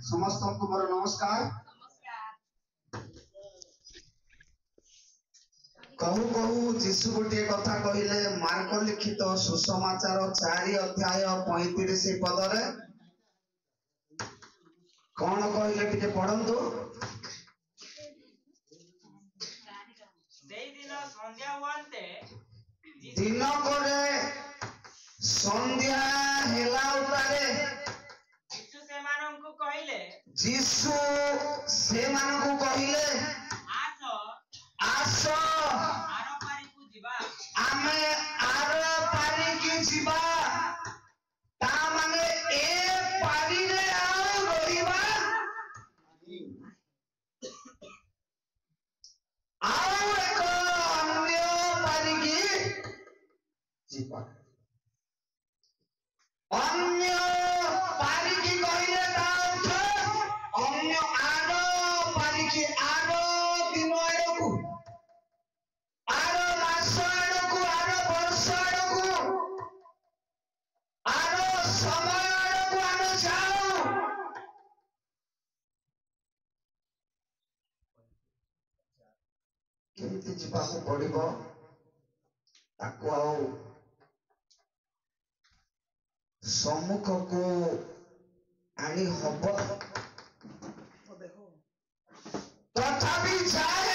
समस्त को मोर नमस्कार। कहू कहू जीशु गोटे कथा कहले मार्क लिखित सुसमाचार 4 अध्याय 35 पदरे कौन कहले टिके पढ़ंतु। दिन करे संध्या हेला उतारे जीशु से मानकु कहिले आस आमे आर पारी की जीवा ता माने ए पारी रे आउ रहिबा आउ एक अन्य पारी की जीवा अन्य पारी की कहिले ता अन्य आरो पारी की आरो दिन आड़कू आरो मास आड़कू आरो वर्ष आड़कू आरो समय आड़कू आरो जाओ केमती जीवाकू पड़िबो ताकू आउ सम्मुख को आनी हब तथापि जाए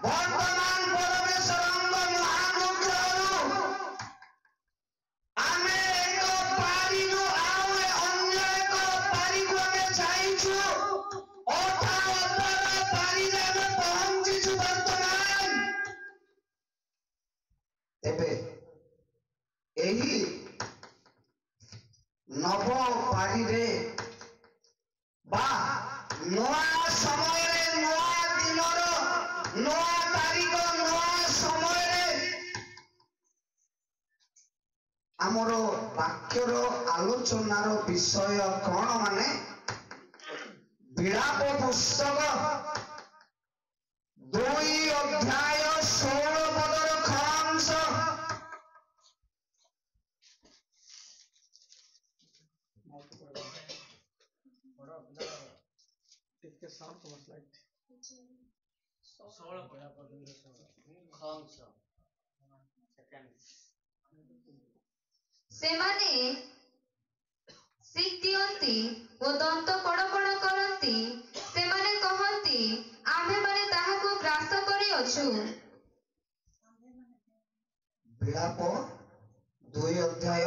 वर्तमान परमेश्वर महानुग्रह आमे एक पारी नु आउ अन्य एक पारी को आमे जाइछु ओठा ओठा पारी रे आमे पहुंचीछु वर्तमान एबे एही नव पारी रे बा नवा समय रे नवा दिनर नवा तारीख नवा समय रे हमरो वाक्यर आलोचनार विषय कौन माने विलाप पुस्तक 2 अध्याय 16 पदर खंस सेमाने सिद्धियंती ओ दंत कड़कड़ करती सेमाने कहती आम्भे माने ताहाको ग्रास करी अछु। विलाप 2 अध्याय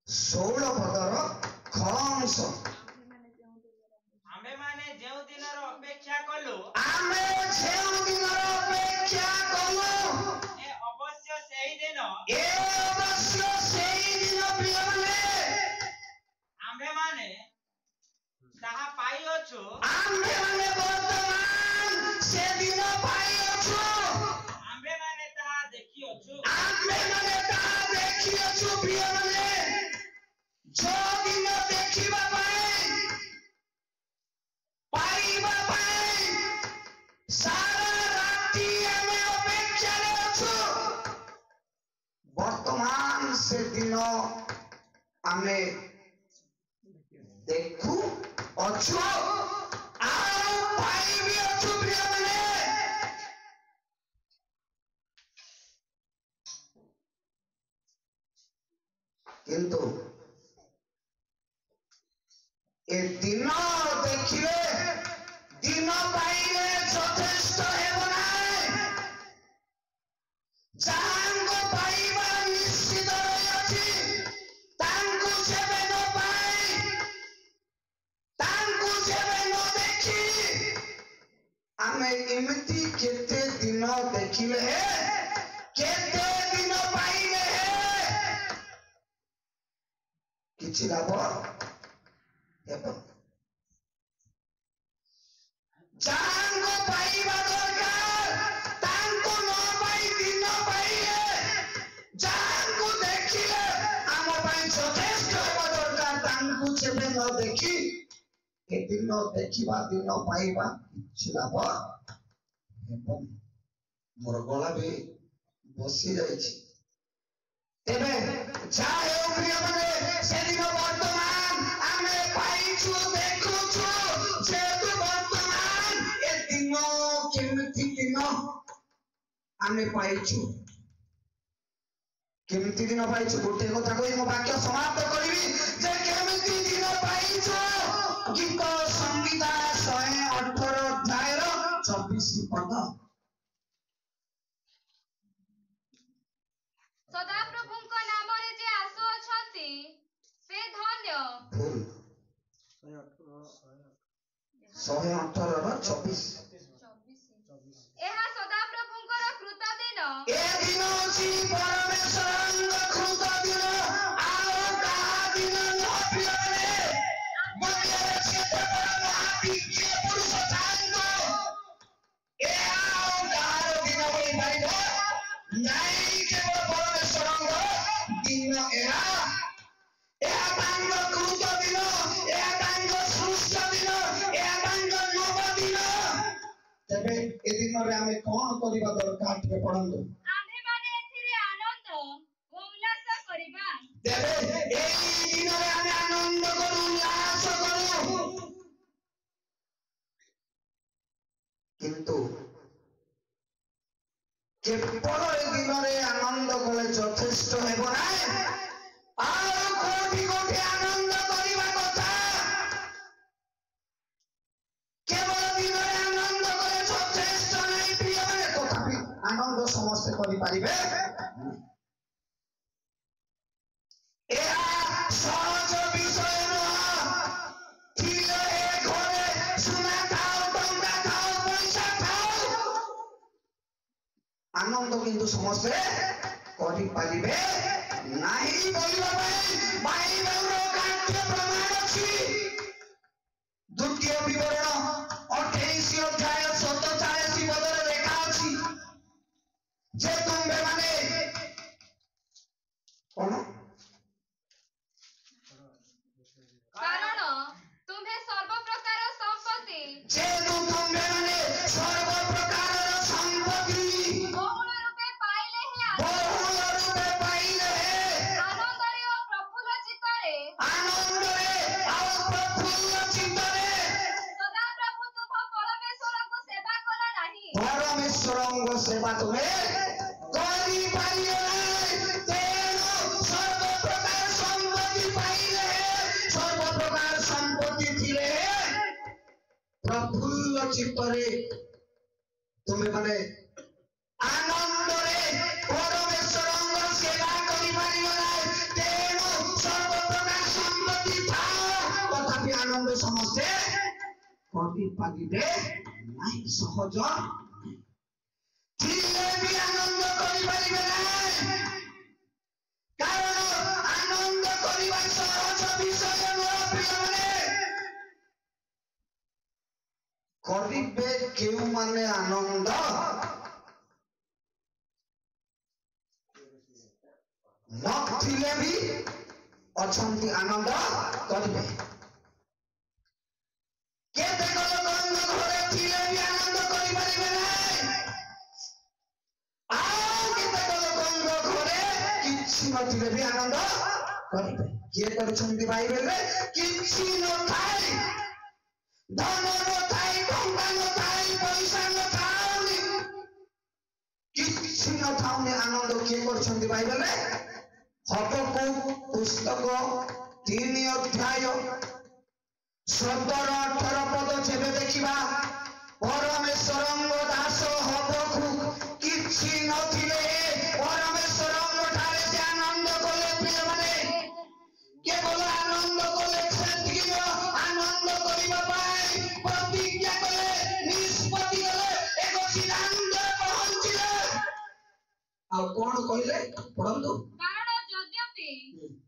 16 पदर खंस आम्भे माने जेउ दिनर अपेक्षा कलु आमे जेउ दिनर अपेक्षा कलु ए अवश्य सेही दिन प्रिय माने आम्भे माने ताहा पाई अछु आम्भे माने वर्तमान से दिन पाई अछु आम्भे माने ताहा देखि अछु आम्भे माने ताहा देखि अछु प्रिय माने जो दिन देखिबा पाइबा पाई सारा राति आमे अपेक्षा रे अछु वर्तमान से दिन आमे देखू अछु आउ पाइबी अछु प्रिय माने किंतु ए दिन देखिले दिन पाइले यथेष्ट हेब नाई जाहांको पाइबा निश्चित रही अछि तांकु जेबे न पाई तांकु जेबे न देखी आमे इमिति केते दिन देखिले हे केते दिन पाइले हे किछि लाभ हेब जाहांको पाइबा दरकार तांकु न पाई दिन पाइले जाहांको देखिले आम पाई यथेष्ट हेबा दरकार तांकु जेबे न देखी ए दिन देखिबा दिन पाइबा किछि लाभ हेब मोर गला भी बसी जाइछि तेबे जा हे प्रिय माने से दिन वर्तमान आमे पाइछु देखु आमे पाइछु केमिति दिन पाइछु गोटे कथा कहि मो वाक्य समाप्त करिवि जे केमिति दिन पाइछु गीत संहिता 118 अध्याय 24 पद ସଦାପ୍ରଭୁଙ୍କ ନାମରେ ଯେ ଆସୁଅଛନ୍ତି ସେ ଧନ୍ୟ। ଭୁଲ 118 24 ଏହା ସଦାପ୍ରଭୁଙ୍କର କୃତ ଦିନ। ए दिन अछि परमेश्वरଙ୍କ कृत दिन ଆଉ କାହା ଦିନ ନୁହଁ ପ୍ରିୟମାନେ ଦୁନିଆରେ ଯେତେ ବଡ଼ ମହାବିଜ୍ଞ ପୁରୁଷ ଥାଆନ୍ତୁ ଏ ଆଉ କାହାର ଦିନ ହୋଇପାରିବ ନାହିଁ କେବଳ ପରମେଶ୍ୱରଙ୍କ ଦିନ ଏହା ତାଙ୍କ କୃତ ଦିନ ଏହା ତାଙ୍କ ସୃଷ୍ଟ ଦିନ ଏହା ତାଙ୍କ ନବ ଦିନ। ତେବେ ଏ ଦିନରେ ଆମେ କଣ କରିବା ଦରକାର ଟିକେ ପଢନ୍ତୁ। ଆମ୍ଭେମାନେ ଏଥିରେ ଆନନ୍ଦ ଓ ଉଲ୍ଲାସ କରିବା। ତେବେ ଏଇ ଦିନରେ ଆମେ ଆନନ୍ଦ କରୁ ଉଲ୍ଲାସ କରୁ କିନ୍ତୁ କେବଳ ଏ ଦିନରେ ଆନନ୍ଦ କଲେ ଯଥେଷ୍ଟ ହେବ ନାହିଁ ଆଉ କୋଉଠି କୋଉଠି ଆନନ୍ଦ କରିବା କଥା। କେବଳ ଦିନରେ ଆନନ୍ଦ କଲେ ଯଥେଷ୍ଟ ନାହିଁ ପ୍ରିୟମାନେ ତଥାପି ଆନନ୍ଦ ସମସ୍ତେ କରିପାରିବେ। ଏହା ସହଜ ବିଷୟ ନୁହଁ। ଥିଲେ ଏ ଘରେ ସୁନା ଥାଉ ଟଙ୍କା ଥାଉ ପଇସା ଥାଉ ଆନନ୍ଦ କିନ୍ତୁ ସମସ୍ତେ କରିପାରିବେ ନାହିଁ ବୋଲିବା ପାଇଁ ବାଇବେଲର କାର୍ଯ୍ୟ ପ୍ରମାଣ ଅଛି। ଦ୍ୱିତୀୟ ବିବରଣ 28 ଅଧ୍ୟାୟ 47 ପଦରେ ଲେଖା ଅଛି ଯେ ତୁମ୍ଭେମାନେ କଣ କାରଣ ତୁମ୍ଭେ ସର୍ବପ୍ରକାର ସମ୍ପତ୍ତି ଯେହେତୁ ତୁମ୍ଭେମାନେ ସର୍ବ ପ୍ରକାରର ସମ୍ପତ୍ତି ବହୁଳ ରୂପେ ପାଇଲେ ହିଁ ବହୁଳ ରୂପେ ପାଇଲେ ଆନନ୍ଦରେ ଓ ପ୍ରଫୁଲ୍ଲ ଚିତ୍ତରେ ଆନନ୍ଦରେ ଆଉ ପ୍ରଫୁଲ୍ଲ ଚିତ୍ତରେ ସଦାପ୍ରଭୁ ତୁମ ପରମେଶ୍ୱରଙ୍କୁ ସେବା କଲ ନାହିଁ। ପରମେଶ୍ୱରଙ୍କ ସେବା ତୁମେ କରିପାରିବ ନାହିଁ। ତେଣୁ ସର୍ବପ୍ରକାର ସମ୍ପତ୍ତି ପାଇଲେ ସର୍ବପ୍ରକାର ସମ୍ପତ୍ତି ଥିଲେ ପ୍ରଫୁଲ୍ଲ ଚିତ୍ତରେ ତୁମେ ମାନେ ଆନନ୍ଦରେ ପରମେଶ୍ୱରଙ୍କ ସେବା କରିପାରିବ ନାହିଁ। ତେଣୁ ସର୍ବପ୍ରକାର ସମ୍ପତ୍ତି ଥାଉ ତଥାପି ଆନନ୍ଦ ସମସ୍ତେ କରିପାରିବେ ନାହିଁ। ସହଜ ଥିଲେ ବି ଆନନ୍ଦ କରିପାରିବେ ନାହିଁ କାରଣ ଆନନ୍ଦ କରିବା ସହଜ ବିଷୟ ନୁହଁ ପ୍ରିୟମାନେ। କରିବେ କେଉଁମାନେ ଆନନ୍ଦ ନଥିଲେ ବି ଅଛନ୍ତି ଆନନ୍ଦ କରିବେ। କେତେକ ଲୋକଙ୍କ ଘରେ ଥିଲେ ବି ଆନନ୍ଦ କରିପାରିବେ ନାହିଁ ଆଉ କେତେକ ଲୋକଙ୍କ ଘରେ କିଛି ନଥିଲେ ବି ଆନନ୍ଦ କରିବେ। କିଏ କରିଛନ୍ତି ବାଇବେଲରେ କିଛି ନଥାଇ ଧନ ନଥାଇ ଟଙ୍କା ନଥାଇ ପଇସା ନଥାଉନି କିଛି ନଥାଉନି ଆନନ୍ଦ କିଏ କରିଛନ୍ତି ବାଇବେଲରେ। ହବକୁକ ପୁସ୍ତକ 3 ଅଧ୍ୟାୟ 17-18 ପଦ ଯେବେ ଦେଖିବା ପରମେଶ୍ୱରଙ୍କ ଦାସ ହବକୁକ କିଛି ନଥିଲେ ପରମେଶ୍ୱରଙ୍କ ଠାରେ ସେ ଆନନ୍ଦ କଲେ ପ୍ରିୟମାନେ। କେବଳ ଆନନ୍ଦ କଲେ ସେତିକି ଆନନ୍ଦ କରିବା ପାଇଁ ପ୍ରତିଜ୍ଞା କଲେ ନିଷ୍ପତ୍ତି କଲେ ଏକ ସିଦ୍ଧାନ୍ତ ପହଞ୍ଚିଲେ। ଆଉ କଣ କହିଲେ ପଢନ୍ତୁ। କାରଣ ଯଦ୍ୟପି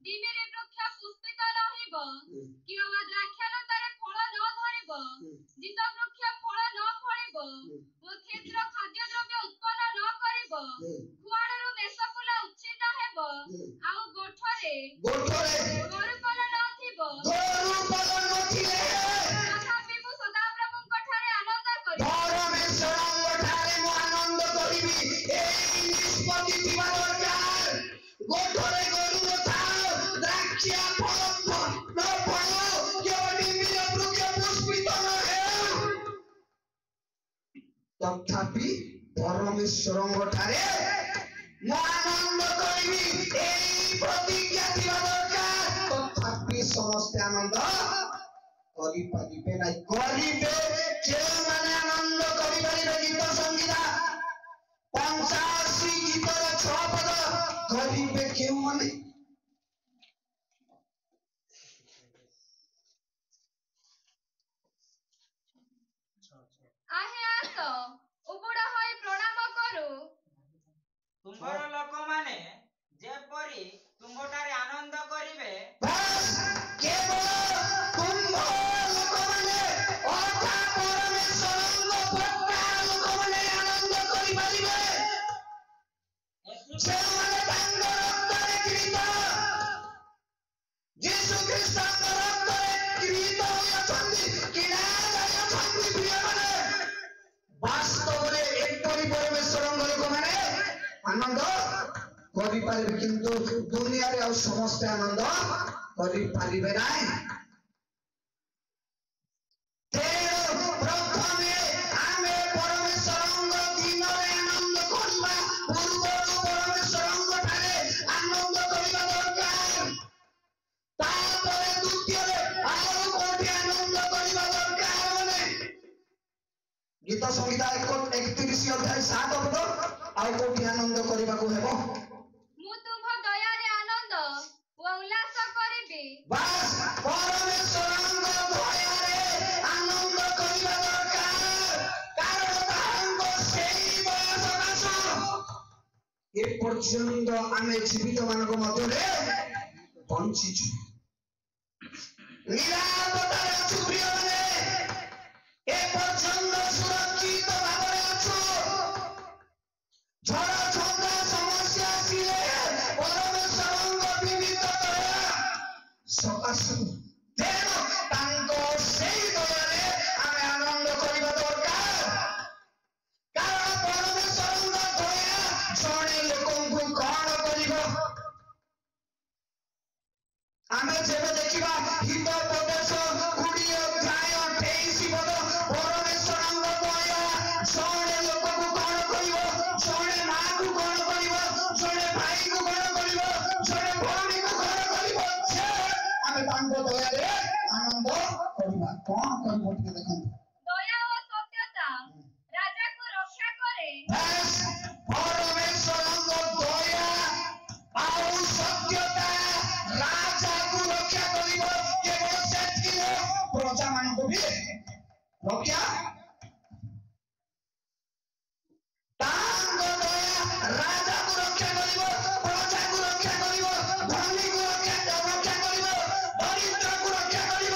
ଦିମିରି ବୃକ୍ଷ ପୁଷ୍ପିତ ରହିବ କିମ୍ବା ଦ୍ରାକ୍ଷାଲତାରେ ଫଳ ନ ଧରିବ ଜିତ ବୃକ୍ଷ ଫଳ ନ ଫଳିବ ଓ କ୍ଷେତ୍ର ଖାଦ୍ୟଦ୍ରବ୍ୟ ଉତ୍ପନ୍ନ ନ କରିବ କୁଆଡରୁ ମେଷଫୁଲ ଉଚ୍ଛିନ୍ନ ହେବ ଆଉ ଗୋଠରେ ଗରୁପଲ ନଥିବ ତଥାପି ମୁଁ ସଦାପ୍ରଭୁଙ୍କ ଠାରେ ଆନନ୍ଦ କରିବି। ପରମେଶ୍ୱରଙ୍କ ଠାରେ ମୁଁ ଆନନ୍ଦ କରିବି। ଏଇ ନିଷ୍ପତ୍ତି ଥିବା ଦରକାର। ଗୋଠରେ ଗରୁ ନଥାଉ ଦ୍ରାକ୍ଷା ଫଳ ନ ଫଳୁ କେଉଁ ଡିମ୍ବିର ବୃକ୍ଷ ପୁଷ୍ପିତ ନ ହେଉ ତଥାପି परमेश्वर ठारे ମୁଁ ଆନନ୍ଦ କରିବି ଏଇ ପ୍ରତିଜ୍ଞା ଥିବା ଦରକାର। ତଥାପି ସମସ୍ତେ ଆନନ୍ଦ କରିପାରିବେ ନାହିଁ। କରିବେ ଯେଉଁମାନେ ଆନନ୍ଦ କରିପାରିବେ। ଗୀତ ସଂଗୀତା 85 ଗୀତର 6 ପଦ। କରିବେ କେଉଁମାନେ? आहे आस ଉବୁଡ ହୋଇ ପ୍ରଣାମ କରୁ। ତୁମ୍ଭର ଲୋକମାନେ ଯେପରି ତୁମ୍ଭଠାରେ ଆନନ୍ଦ କରିବେ, ବାସ୍ କେବଳ ତୁମ୍ଭ ଲୋକମାନେ ଅର୍ଥାତ୍ ପରମେଶ୍ୱରଙ୍କ ପକ୍କା ଲୋକମାନେ ଆନନ୍ଦ କରିପାରିବେ। ସେମାନେ ତାଙ୍କ ରକ୍ତରେ କିରୀଟ, ଯୀଶୁ ଖ୍ରୀଷ୍ଟଙ୍କ ରକ୍ତରେ କିରୀଟ ହୋଇଅଛନ୍ତି, କିଣା ଯାଇଅଛନ୍ତି। ପ୍ରିୟମାନେ, ବାସ୍ତବରେ ଏପରି ପରମେଶ୍ୱରଙ୍କ ଲୋକମାନେ ଆନନ୍ଦ କରିପାରିବେ, କିନ୍ତୁ ଦୁନିଆରେ ଆଉ ସମସ୍ତେ ଆନନ୍ଦ କରିପାରିବେ ନାହିଁ। ତେଣୁ ପ୍ରଥମେ ଆମେ ପରମେଶ୍ୱରଙ୍କ ଦିନରେ ଆନନ୍ଦ କରିବା ପୂର୍ବରୁ ପରମେଶ୍ୱରଙ୍କ ଠାରେ ଆନନ୍ଦ କରିବା ଦରକାର। ତାପରେ ଦ୍ୱିତୀୟରେ ଆଉ କୋଉଠି ଆନନ୍ଦ କରିବା ଦରକାର ମାନେ ଗୀତ ସଂହିତା 31 ଅଧ୍ୟାୟ 7 ପଦ। ଆଉ କୋଉଠି ଆନନ୍ଦ କରିବାକୁ ହେବ? ମୁଁ ତୁମ୍ଭ ଦୟାରେ ଆନନ୍ଦ ଓ ଉଲ୍ଲାସ କରିବି। ବାସ୍ ପରମେଶ୍ୱରଙ୍କ ଦୟାରେ ଆନନ୍ଦ କରିବା ଦରକାର। କାରଣ ତାହାଙ୍କ ସେଇ ଦୟା ସକାଶୁ ଏପର୍ଯ୍ୟନ୍ତ ଆମେ ଜୀବିତ ମାନଙ୍କ ମଧ୍ୟରେ ବଞ୍ଚିଛୁ, ନିରାପତ୍ତାରେ ଅଛୁ। ପ୍ରିୟମାନେ, ଏପର୍ଯ୍ୟନ୍ତ ସୁରକ୍ଷିତ ଭାବରେ ଅଛୁ। ଝଡ଼ ଝଞ୍ଜା ସମସ୍ୟା ଆସିଲେ ପରମେଶ୍ୱରଙ୍କ ବିବିଧ ଦୟା ସକାଶୁ। ତେଣୁ ତାଙ୍କ ସେଇ ଦୟାରେ ଆମେ ଆନନ୍ଦ କରିବା ଦରକାର। କାରଣ ପରମେଶ୍ୱରଙ୍କ ଦୟା ଜଣେ ଲୋକଙ୍କୁ କଣ କରିବ? ଆମେ ଯେବେ ଦେଖିବା ହିତୋପଦେଶ 20 ଅଧ୍ୟାୟ 23 ପଦ, ପରମେଶ୍ୱରଙ୍କ ଦୟା ଜଣେ ଲୋକକୁ କଣ କରିବ? ଜଣେ ମାକୁ କଣ କରିବ? ଜଣେ ଭାଇକୁ କଣ କରିବ? ଜଣେ ଭଉଣୀକୁ କଣ କରିବ? ଯେ ଆମେ ତାଙ୍କ ଦୟାରେ ଆନନ୍ଦ କରିବା। କଣ କରିବ ଟିକେ ଦେଖନ୍ତୁ। ଦୟା ଓ ସତ୍ୟତା ରାଜାକୁ ରକ୍ଷା କରେ। ବାସ୍ ପରମେଶ୍ୱରଙ୍କ ଦୟା ଆଉ ସତ୍ୟତା ରାଜାକୁ ରକ୍ଷା କରିବ। କେବଳ ସେତିକି ପ୍ରଜାମାନଙ୍କୁ ବି ରକ୍ଷା। ତାଙ୍କ ଦୟା ରାଜାକୁ ରକ୍ଷା କରିବ, ପ୍ରଜାକୁ ରକ୍ଷା କରିବ, ଧନୀକୁ ରକ୍ଷା କରିବ, ଦରିଦ୍ରକୁ ରକ୍ଷା କରିବ,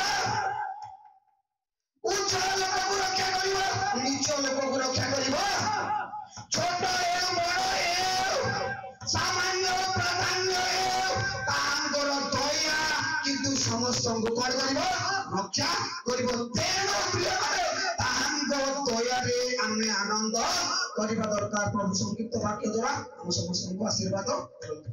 ଉଚ୍ଚ ଲୋକକୁ ରକ୍ଷା କରିବ, ନିଚ ଲୋକକୁ ରକ୍ଷା କରିବ। ଛୋଟ ହେଉ ବଡ଼ ହେଉ, ସାମାନ୍ୟ ପ୍ରାଧାନ୍ୟ ହେଉ, ତାଙ୍କର ଦୟା କିନ୍ତୁ ସମସ୍ତଙ୍କୁ କଣ କରିବ? ରକ୍ଷା କରିବ। ତେଣୁ ପ୍ରିୟମାନେ, ତାହାଙ୍କ ଦୟାରେ ଆମେ ଆନନ୍ଦ କରିବା ଦରକାର। ପ୍ରଭୁ ସଂକ୍ଷିପ୍ତ ବାକ୍ୟ ଦ୍ୱାରା ଆମ ସମସ୍ତଙ୍କୁ ଆଶୀର୍ବାଦ କରନ୍ତୁ।